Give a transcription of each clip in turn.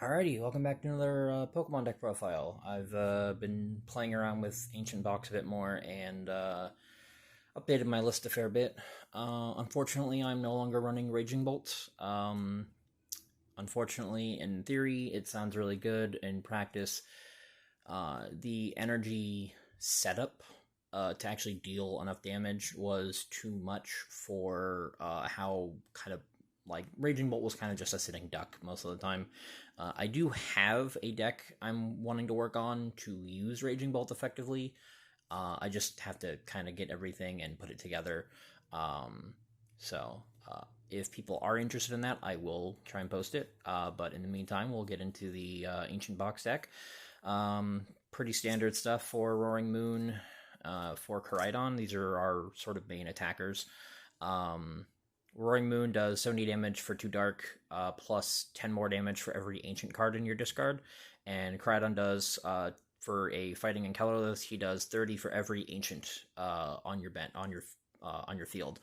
Alrighty, welcome back to another Pokemon deck profile. I've been playing around with Ancient Box a bit more and updated my list a fair bit. Unfortunately, I'm no longer running Raging Bolt. Unfortunately, in theory, it sounds really good. In practice, the energy setup to actually deal enough damage was too much for how kind of like Raging Bolt was kind of just a sitting duck most of the time. I do have a deck I'm wanting to work on to use Raging Bolt effectively. I just have to kind of get everything and put it together. So if people are interested in that, I will try and post it. But in the meantime, we'll get into the Ancient Box deck. Pretty standard stuff for Roaring Moon, for Koraidon. These are our sort of main attackers. Roaring Moon does 70 damage for 2 dark, plus 10 more damage for every ancient card in your discard. And Koraidon does, for a fighting and colorless, he does 30 for every ancient on your field.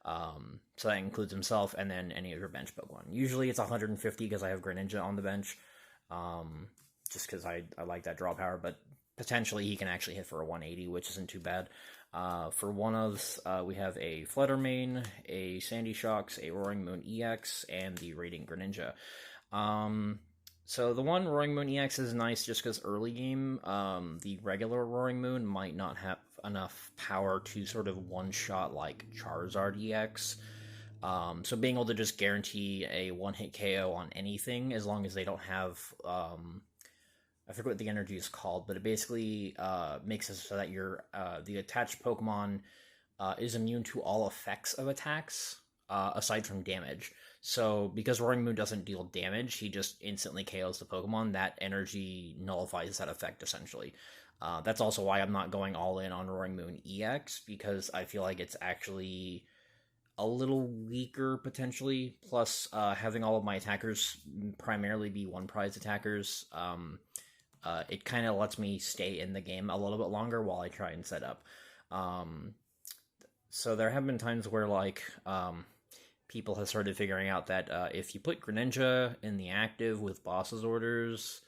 So that includes himself and then any of your bench Pokemon. Usually it's 150 because I have Greninja on the bench, just because I like that draw power, but potentially he can actually hit for a 180, which isn't too bad. For one-ofs, we have a Fluttermane, a Sandy Shocks, a Roaring Moon EX, and the Radiant Greninja. So the one Roaring Moon EX is nice just because early game, the regular Roaring Moon might not have enough power to sort of one-shot like Charizard EX. So being able to just guarantee a one-hit KO on anything, as long as they don't have... I forget what the energy is called, but it basically makes it so that your the attached Pokemon is immune to all effects of attacks, aside from damage. So because Roaring Moon doesn't deal damage, he just instantly KOs the Pokemon. That energy nullifies that effect, essentially. That's also why I'm not going all in on Roaring Moon EX, because I feel like it's actually a little weaker, potentially. Plus, having all of my attackers primarily be one-prize attackers... it kind of lets me stay in the game a little bit longer while I try and set up. So there have been times where, like, people have started figuring out that if you put Greninja in the active with boss's orders,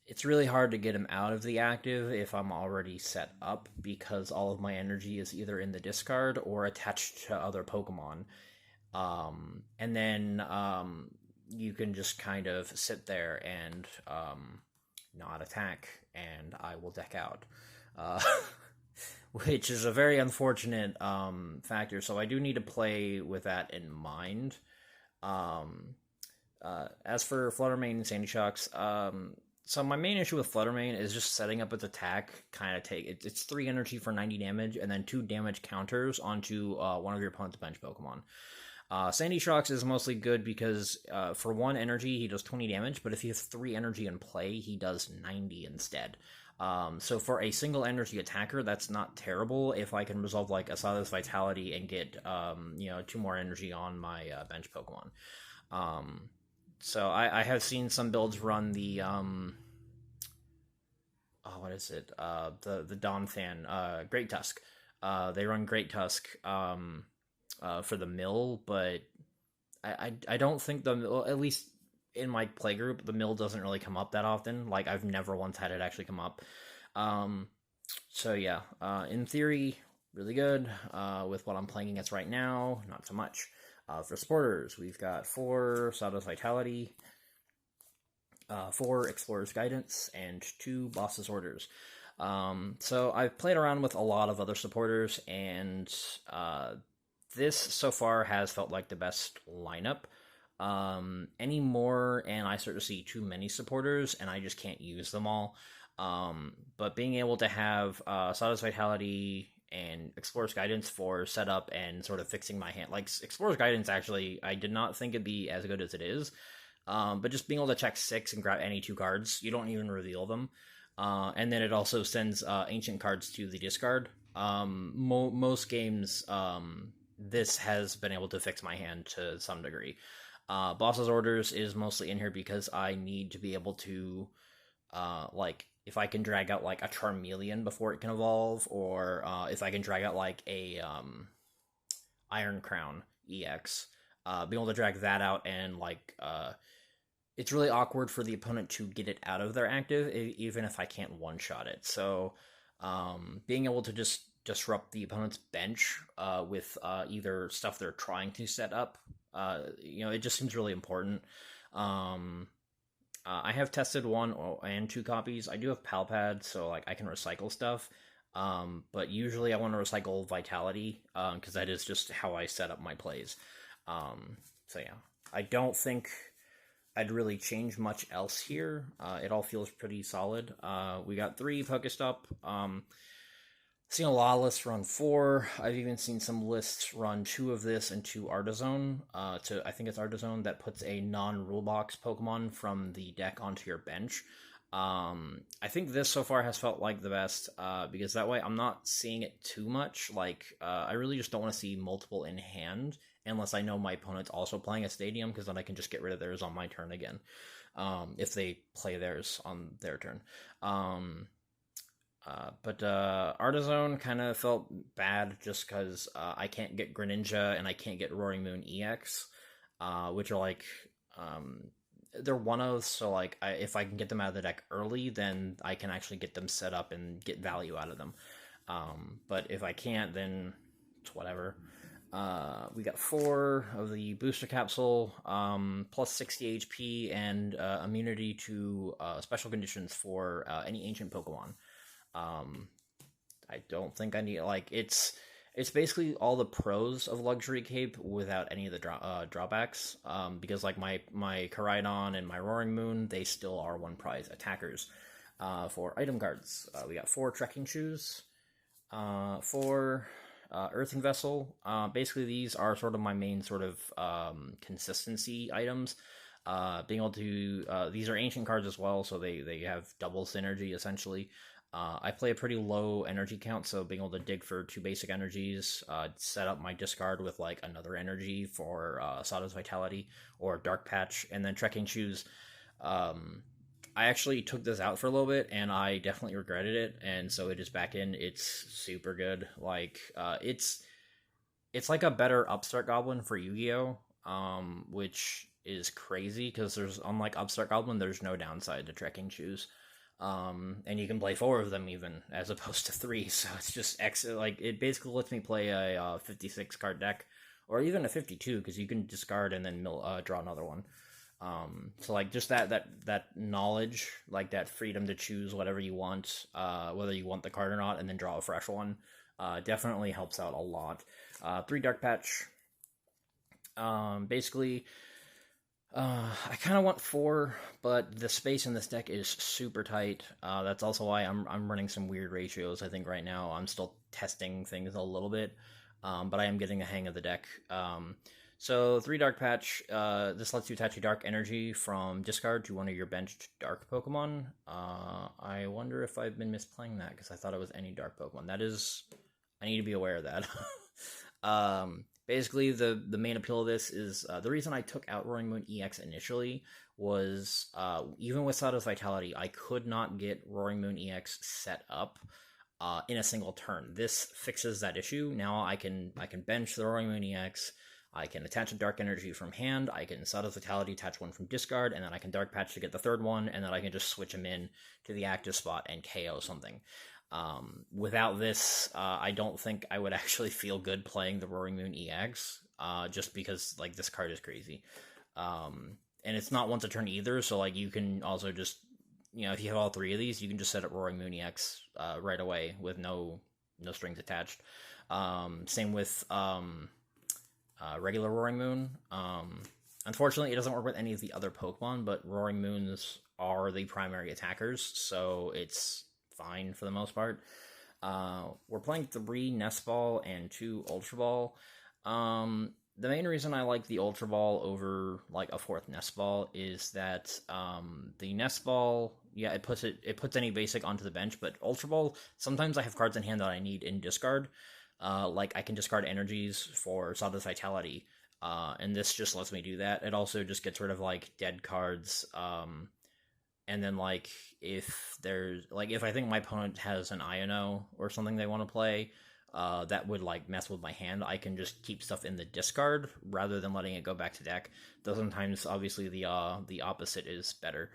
it's really hard to get him out of the active if I'm already set up, because all of my energy is either in the discard or attached to other Pokemon. And then you can just kind of sit there and... not attack, and I will deck out, which is a very unfortunate factor. So I do need to play with that in mind. As for Fluttermane and Sandy Shocks, so my main issue with Fluttermane is just setting up its attack. It's 3 energy for 90 damage, and then 2 damage counters onto one of your opponent's bench Pokemon. Sandy Shocks is mostly good because for 1 energy, he does 20 damage, but if he has 3 energy in play, he does 90 instead. So for a single energy attacker, that's not terrible if I can resolve like Asada's Vitality and get 2 more energy on my bench Pokemon. So I have seen some builds run the what is it? The Donphan, Great Tusk. They run Great Tusk for the mill, but I don't think at least in my playgroup, the mill doesn't really come up that often. Like, I've never once had it actually come up. So yeah, in theory, really good. With what I'm playing against right now, not so much. For supporters, we've got 4 Sawdust Vitality, 4 Explorer's Guidance, and 2 Boss's Orders. So I've played around with a lot of other supporters, and this so far has felt like the best lineup. Anymore, and I start to see too many supporters, and I just can't use them all. But being able to have Sawdust Vitality and Explorer's Guidance for setup and sort of fixing my hand. Like, Explorer's Guidance, actually, I did not think it'd be as good as it is. But just being able to check 6 and grab any 2 cards, you don't even reveal them. And then it also sends ancient cards to the discard. Most games... this has been able to fix my hand to some degree. Boss's Orders is mostly in here because I need to be able to, if I can drag out, like, a Charmeleon before it can evolve, or if I can drag out, like, a Iron Crown EX, being able to drag that out and, like, it's really awkward for the opponent to get it out of their active, even if I can't one-shot it. So being able to just disrupt the opponent's bench with either stuff they're trying to set up, it just seems really important. Um, I have tested one and two copies. I do have Palpad, so like I can recycle stuff. But usually I want to recycle Vitality because that is just how I set up my plays. So yeah, I don't think I'd really change much else here. It all feels pretty solid. We got 3 Pokestop. Seen a lot of lists run 4. I've even seen some lists run 2 of this and 2 Artizone. I think it's Artizone that puts a non-rule box Pokemon from the deck onto your bench. I think this so far has felt like the best because that way I'm not seeing it too much. Like I really just don't want to see multiple in hand unless I know my opponent's also playing a Stadium, because then I can just get rid of theirs on my turn again if they play theirs on their turn. But Artizone kind of felt bad just because I can't get Greninja and I can't get Roaring Moon EX, which are like they're one-ofs, so like if I can get them out of the deck early, then I can actually get them set up and get value out of them. But if I can't, then it's whatever. We got 4 of the booster capsule, plus 60 HP and immunity to special conditions for any ancient Pokemon. I don't think I need, like, it's basically all the pros of Luxury Cape without any of the drawbacks, because like my Koraidon and my Roaring Moon, they still are 1 prize attackers. For item cards, we got 4 Trekking Shoes, 4 Earthen Vessel. Basically these are sort of my main sort of consistency items. Being able to, these are ancient cards as well, so they have double synergy essentially. I play a pretty low energy count, so being able to dig for 2 basic energies, set up my discard with like another energy for Sawdust Vitality or Dark Patch, and then Trekking Shoes. I actually took this out for a little bit, and I definitely regretted it, and so it is back in. It's super good. Like, it's like a better Upstart Goblin for Yu-Gi-Oh!, which is crazy, because unlike Upstart Goblin, there's no downside to Trekking Shoes. And you can play 4 of them even, as opposed to 3, so it's just like, it basically lets me play a 56 card deck, or even a 52, because you can discard and then draw another one. So like, just that knowledge, like that freedom to choose whatever you want, whether you want the card or not, and then draw a fresh one, definitely helps out a lot. 3 Dark Patch. Basically, I kind of want 4, but the space in this deck is super tight. That's also why I'm running some weird ratios, I think, right now. I'm still testing things a little bit, but I am getting the hang of the deck. So 3 Dark Patch, this lets you attach a Dark Energy from discard to one of your benched Dark Pokemon. I wonder if I've been misplaying that, because I thought it was any Dark Pokemon. That is, I need to be aware of that. Basically, the main appeal of this is, the reason I took out Roaring Moon EX initially was, even with Sawdust Vitality, I could not get Roaring Moon EX set up in a single turn. This fixes that issue. Now I can bench the Roaring Moon EX, I can attach a Dark Energy from hand, I can Sawdust Vitality, attach one from discard, and then I can Dark Patch to get the 3rd one, and then I can just switch them in to the active spot and KO something. Without this, I don't think I would actually feel good playing the Roaring Moon EX, just because, like, this card is crazy. And it's not once a turn either, so, like, you can also just, if you have all 3 of these, you can just set up Roaring Moon EX right away with no strings attached. Same with regular Roaring Moon. Unfortunately, it doesn't work with any of the other Pokemon, but Roaring Moons are the primary attackers, so it's fine for the most part. We're playing 3 Nest Ball and 2 Ultra Ball. The main reason I like the Ultra Ball over like a 4th Nest Ball is that the Nest Ball, yeah, it puts any basic onto the bench, but Ultra Ball, sometimes I have cards in hand that I need in discard. Like I can discard energies for Sawdust Vitality, and this just lets me do that. It also just gets rid of like dead cards. And then, like, if I think my opponent has an Iono or something they want to play, that would like mess with my hand. I can just keep stuff in the discard rather than letting it go back to deck. Though sometimes, obviously, the opposite is better.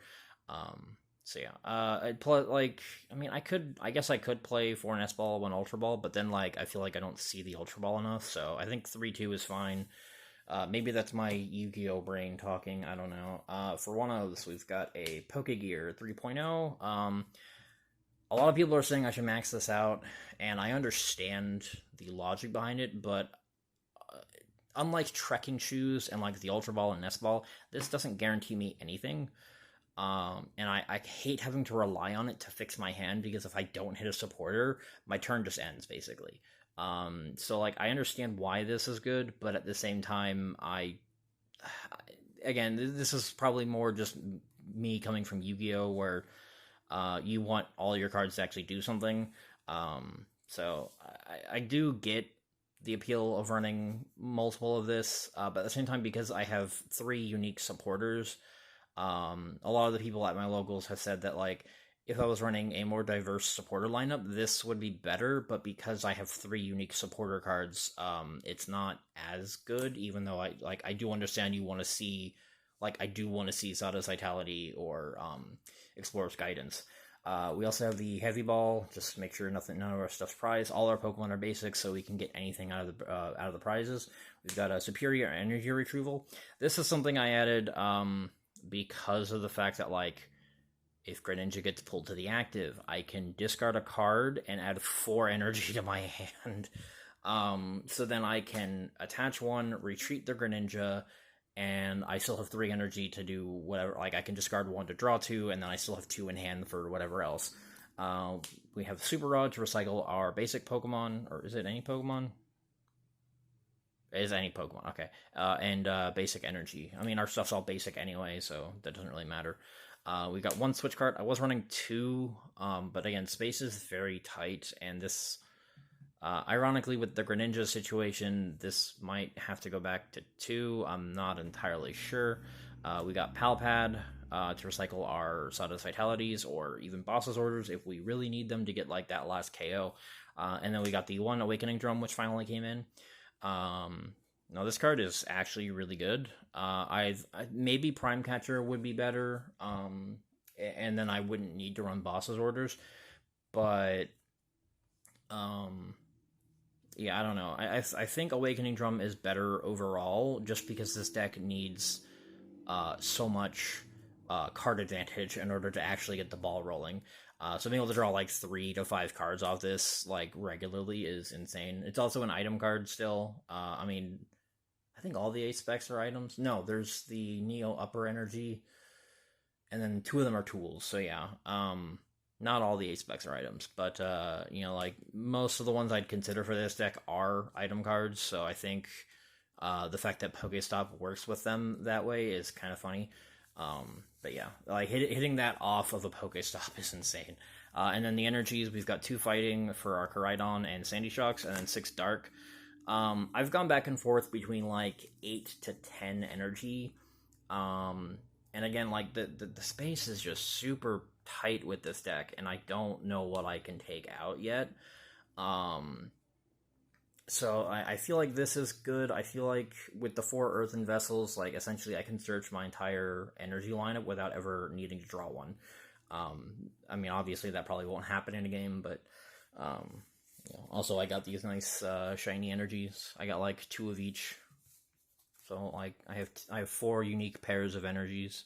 So yeah, I'd play like, I mean, I guess I could play for an S ball, one Ultra Ball, but then like I feel like I don't see the Ultra Ball enough. So I think 3-2 is fine. Maybe that's my Yu-Gi-Oh brain talking. I don't know. For one of those, we've got a Pokegear 3.0. A lot of people are saying I should max this out, and I understand the logic behind it, but unlike trekking shoes and like the Ultra Ball and Nest Ball, this doesn't guarantee me anything. And I hate having to rely on it to fix my hand, because if I don't hit a supporter, my turn just ends, basically. So like, I understand why this is good, but at the same time, again, this is probably more just me coming from Yu-Gi-Oh, where you want all your cards to actually do something. So I do get the appeal of running multiple of this, but at the same time, because I have 3 unique supporters, a lot of the people at my locals have said that, like, if I was running a more diverse supporter lineup, this would be better, but because I have 3 unique supporter cards, it's not as good, even though I do understand you want to see, like, I do want to see Zada's Vitality or Explorer's Guidance. We also have the Heavy Ball, just to make sure none of our stuff's prized. All our Pokemon are basic, so we can get anything out of the prizes. We've got a Superior Energy Retrieval. This is something I added because of the fact that, like, if Greninja gets pulled to the active, I can discard a card and add 4 energy to my hand. So then I can attach 1, retreat the Greninja, and I still have 3 energy to do whatever. Like, I can discard 1 to draw 2, and then I still have 2 in hand for whatever else. We have Super Rod to recycle our basic Pokemon, or is it any Pokemon? It is any Pokemon, okay. And basic energy. I mean, our stuff's all basic anyway, so that doesn't really matter. We got 1 switch card. I was running 2, but again, space is very tight, and this, ironically, with the Greninja situation, this might have to go back to 2. I'm not entirely sure. We got Palpad to recycle our Zada's Vitalities, or even Boss's Orders if we really need them to get, like, that last KO. And then we got the 1 Awakening Drum, which finally came in. No, this card is actually really good. Maybe Prime Catcher would be better, and then I wouldn't need to run Boss's Orders, but yeah, I don't know. I think Awakening Drum is better overall, just because this deck needs so much card advantage in order to actually get the ball rolling. So being able to draw like 3 to 5 cards off this, like, regularly is insane. It's also an item card still. I mean, I think all the 8 specs are items. No, there's the Neo Upper Energy, and then 2 of them are tools. So yeah, not all the 8 specs are items, but you know, like, most of the ones I'd consider for this deck are item cards. So I think the fact that Pokestop works with them that way is kind of funny. But yeah, like, hitting that off of a Pokestop is insane. And then the energies, we've got 2 fighting for our Koraidon and Sandy Shocks, and then 6 dark. I've gone back and forth between, like, 8 to 10 energy. And again, like, the space is just super tight with this deck, and I don't know what I can take out yet. So I feel like this is good. I feel like with the 4 earthen vessels, like, essentially I can search my entire energy lineup without ever needing to draw one. I mean, obviously that probably won't happen in a game, but you know, also I got these nice shiny energies. I got like 2 of each. So like I have 4 unique pairs of energies.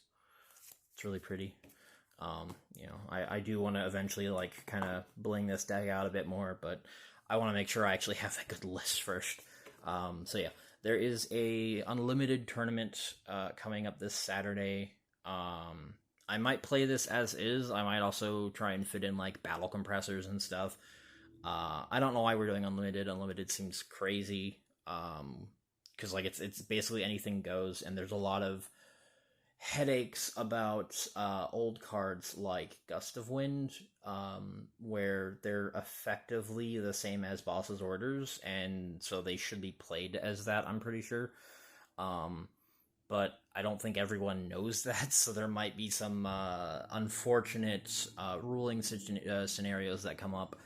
It's really pretty. You know, I do want to eventually, like, kind of bling this deck out a bit more, but I want to make sure I actually have a good list first. So yeah, there is a unlimited tournament coming up this Saturday. I might play this as is. I might also try and fit in, like, battle compressors and stuff. I don't know why we're doing unlimited. Unlimited seems crazy. Because, like, it's basically anything goes, and there's a lot of headaches about old cards like Gust of Wind, where they're effectively the same as Boss's Orders, and so they should be played as that, I'm pretty sure. But I don't think everyone knows that, so there might be some unfortunate ruling scenarios that come up.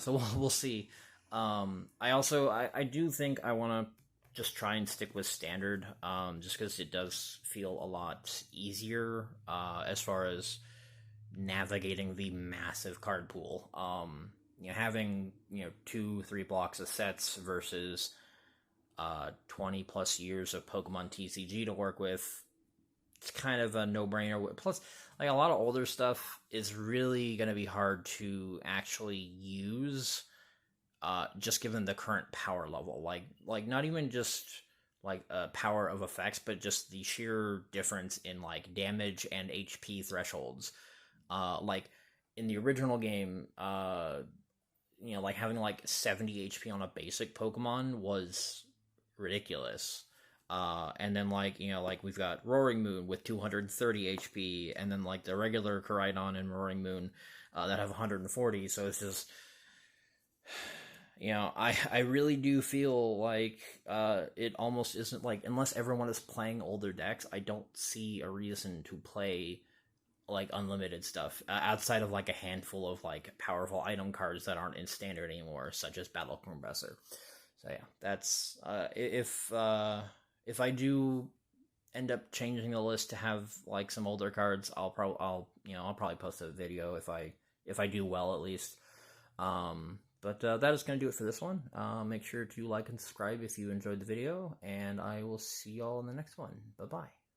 So we'll see. I do think I want to just try and stick with standard, just because it does feel a lot easier, as far as navigating the massive card pool. Having 2-3 blocks of sets versus 20 plus years of Pokemon TCG to work with, it's kind of a no-brainer. Plus, like, a lot of older stuff is really going to be hard to actually use, just given the current power level. Like not even just like power of effects, but just the sheer difference in like damage and HP thresholds. Like in the original game, like having like 70 HP on a basic Pokemon was ridiculous. And then like we've got Roaring Moon with 230 HP, and then like the regular Koraidon and Roaring Moon that have 140. So it's just, I really do feel like it almost isn't like, unless everyone is playing older decks, I don't see a reason to play like unlimited stuff outside of like a handful of like powerful item cards that aren't in standard anymore, such as Battle Compressor. So yeah, that's if I do end up changing the list to have like some older cards, I'll probably post a video if I do well, at least. But that is going to do it for this one. Make sure to like and subscribe if you enjoyed the video, and I will see y'all in the next one. Bye bye.